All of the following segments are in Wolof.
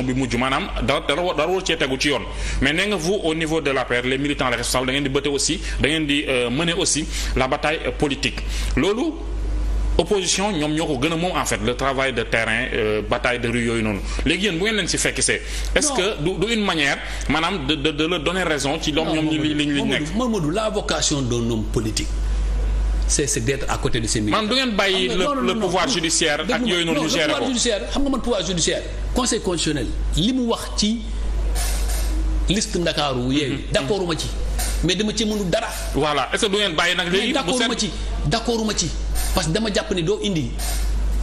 bi mujj maanaam dara war cee tegu ci yoon mais nee nga vous au niveau de l'APR les militants les responsables da ngeen di bëtte aussi da ngeen di mener aussi la bataille politique loolu opposition ñoom ñoo ko gën a moom en fait le travail de terrain bataille de rue yooyu noonu léegi yéen bu ngeen leen ci fekk see est-ce que du une manière maanaam de leur donner raison ci doom ñoom liñ nekk. Mamadou, la vocation d'un homme politique c'est d'être à côté de ses militants. man du ngeen bàyyi le pouvoir judiciaire ak yooyu noonu ñu gérer ko. pouvoir judiciaire xam nga man pouvoir judiciaire conseil constitutionnel li mu wax ci liste Ndakaaru yeeyu d'accord ma ci mais dama ci mënu dara. voilà est-ce que du ngeen bàyyi nag léegi. d'accord ma ci parce que dama jàpp ni doo indi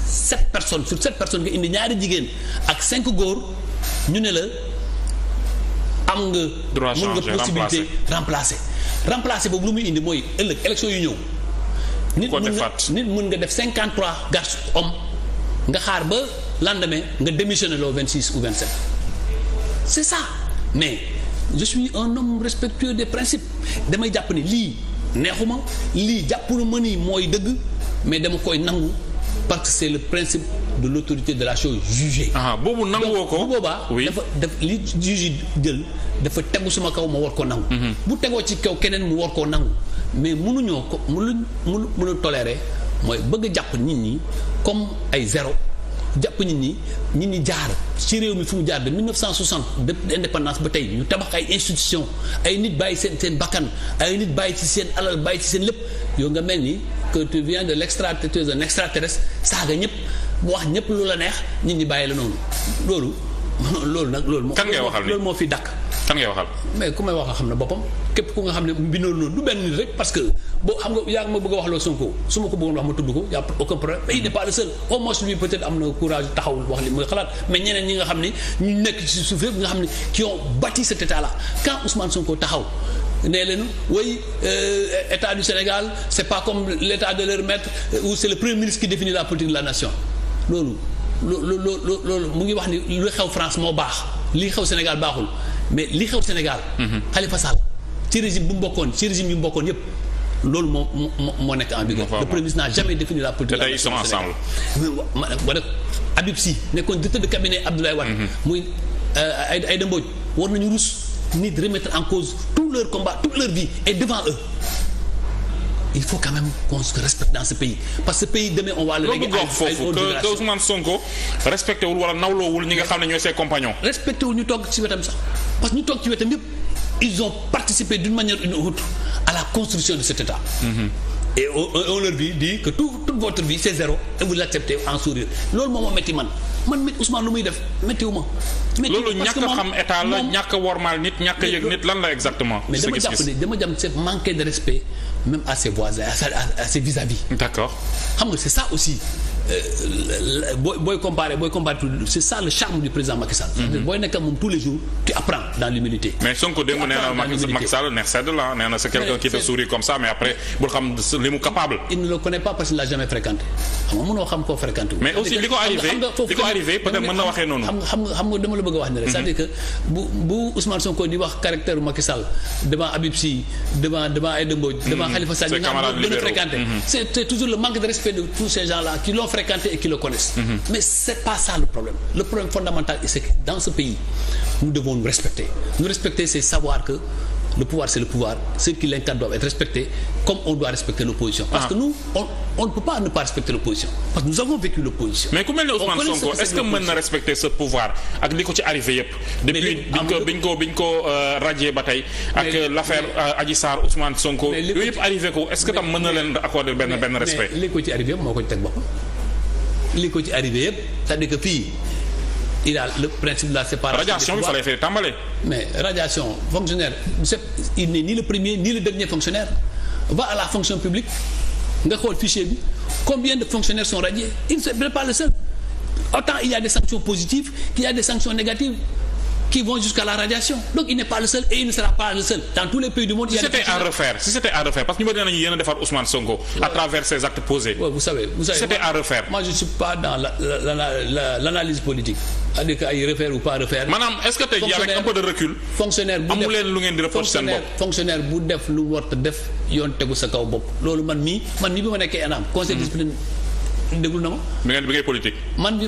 7 personnes sur 7 personnes nga indi ñaari jigéen ak 5 góor ñu ne la am nga. droit mën nga possibilité remplacer boobu lu muy indi mooy ëllëg élection yu ñëw. nit mën nga def 53 garçons hommes nga xaar ba lendemain nga démissionner loo 26 ou 27 c'est ça mais je suis un homme respectueux des principes damay jàpp ni lii neexuma lii jàppulu ma ni mooy dëgg mais dama koy nangu parce que c'est le principe de l'autorité de la chose jugée. boobu nanguwoo ko bu boobaa. dafa li juge jël dafa tegu suma kaw ma war ko nangu. bu tegoo ci kaw keneen mu war koo nangu mais mënuñoo ko mënu a tolérer mooy bëgg a jàpp nit ñi comme ay zéro jàpp nit ñi jaar ci réew mi fu mu jaar de 1960 de indépendance ba tey ñu tabax ay institutions ay nit bàyyi seen bakkan ay nit bàyyi ci seen alal bàyyi ci seen lépp yow nga mel ni que tu viens de l'extraterrestre, tu es un extraterrestre saaga ñëpp wax ñëpp lu la neex nit ñi bàyyi la noonu loolu nag loolu. kan ngay waxal loolu moo fi dakk. kan ngay waxal. mais ku may wax xam na boppam képp ku nga xam ne bindoon noonu du benn nit rek parce que boo xam nga yaa ngi ma bëgg a wax loo Sonko su ma ko bëggoon wax ma tudd ko y a aucun problème mais il n'est pas le seul au moins lui peut-être am na courage taxaw wax li muy xalaat mais ñeneen ñi nga xam ne ñu nekk ci suuf yëpp nga xam ne qui ont bâti cet état là quand Ousmane Sonko taxaw nee leen oui état du Sénégal c'est pas comme l'état de leur maître où c'est le premier ministre qui définit la politique de la nation loolu mu ngi wax ni lu xew France moo baax li xew Sénégal baaxul mais li xew Sénégal. Khalifa Sall ci régime bu mu bokkoon ci régime yu mu bokkoon yépp loolu moo nekk en vigueur. le premier ministre n'a jamais défini la politique de la nation au Sénégal. ma def Habib Sy nekkoon directeur de cabinet Abdoulaye Wade. muy Aïda Mbodj war nañu rus nit remettre en cause tout leur combat toute leur vie et devant eux. il faut quand même qu'on se respecte dans ce pays parce que ce pays demain on va le léguer ay que Ousmane Sonko respecté wul wala nawloowul ñi nga xam ne ñooy ses compagnons. respecté wul ñu toog ci wetam sax parce que ñu toog ci wetam yëpp ils ont participé d'une manière ou d'une autre à la construction de cet État. et on leur dit que toute votre vie c'est zéro et vous l'acceptez en sourire loolu moom moo métti man Ousmane lu muy def méttiwu ma. loolu ñàkk a xam état la ñàkk a wormaal nit ñàkk a yëg nit lan la exactement. mais dama jàpp ne dama jàpp c'est manquer de respect même à ses voisins à ses vis-à-vis. d'accord xam nga c'est ça aussi booy comparer c'est ça le charme du président Macky Sall. booy nekk moom tous les jours tu apprends dans l'humilité. mais Sonko démb nee na Macky Sall neex sedd la nee na c'est quelqu'un qui te sourit comme ça mais après bul xam li mu capable. il ne le connaît pas parce qu'il l'a jamais fréquenté xam nga mënoo xam koo fréquenté. mais aussi li ko arrivé peut-être mën na waxee noonu. xam nga dama la bëgg a wax ne rek. c'est-à-dire que bu Ousmane Sonko di wax caractère Macky Sall devant Habib Sy devant Aïda Mbodj devant Khalifa Sall nga xam ne fréquenté. c'est toujours le manque de respect de tous ces gens-là qui l'ont fréquenté et qui le connaissent. Mais c'est pas ça le problème. Le problème fondamental c'est que dans ce pays nous devons nous respecter. Nous respecter c'est savoir que le pouvoir c'est le pouvoir, ceux qui l'incarnent doivent être respectés comme on doit respecter l'opposition. Parce que nous on ne peut pas ne pas respecter l'opposition parce que nous avons vécu l'opposition. Mais ku mel ne Ousmane Sonko est-ce que mën na respecter ce pouvoir ak li ko ci arrivé yépp depuis biñ ko radié ba tey ak l'affaire Adji Sarr Ousmane Sonko yooyu yépp arrivé ko est-ce que tam mën na leen accorder benn respect. mais li ko ci arrivé yépp moo ko ci teg boppam li ko ci arrivé yépp c'est-à-dire que fii il a le principe de la séparation. radiation bi fa lay fay tàmbale. mais radiation fonctionnaire il n'est ni le premier ni le dernier fonctionnaire va à la fonction publique nga xool fichier bi combien de fonctionnaires sont radiés il n'est pas le seul autant il y a des sanctions positives qu'il y a des sanctions négatives qui vont jusqu'à la radiation donc il n'est pas le seul et il ne sera pas le seul dans tous les pays du monde. si c'était à refaire parce que ñu bëri nañu yéen a defar Ousmane Sonko à travers ses actes posés. vous savez c'était à refaire. moi je suis pas dans l'analyse politique c'est-à-dire que ay refaire ou pas refaire. maanaam est-ce que tey jii avec un peu de recul. fonctionnaire bu def amu leen lu ngeen di reprocher seen bopp. fonctionnaire bu def lu war a def yoon tegu sa kaw bopp loolu man mii bi ma nekkee ENAM conseil discipline déglu na ma. bi ngay politique. man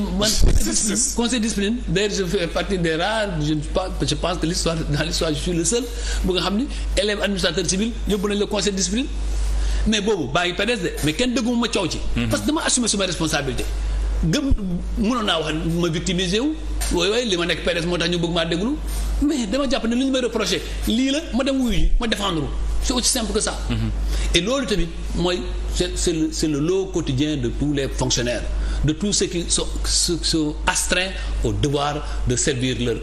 conseil discipline d'ailleurs je fais partie des rares je pense que dans l'histoire je suis le seul bu nga xam ni élève administrateur civil yóbbu nañ le conseil discipline mais boobu baa ngi PDS de mais kenn dëgguma ma coow ci. parce que dama assumer suma responsabilité. mënoon naa wax ma victimiser wu waaye li ma nekk PDS moo tax ñu bëgg maa déglu mais dama jàpp ne li ñu may reproché lii la ma dem wuyu ji ma défendre c'est aussi simple que ça. Et loolu tamit mooy c'est le lot quotidien de tous les fonctionnaires de tous ceux qui sont astreints au devoir de servir leur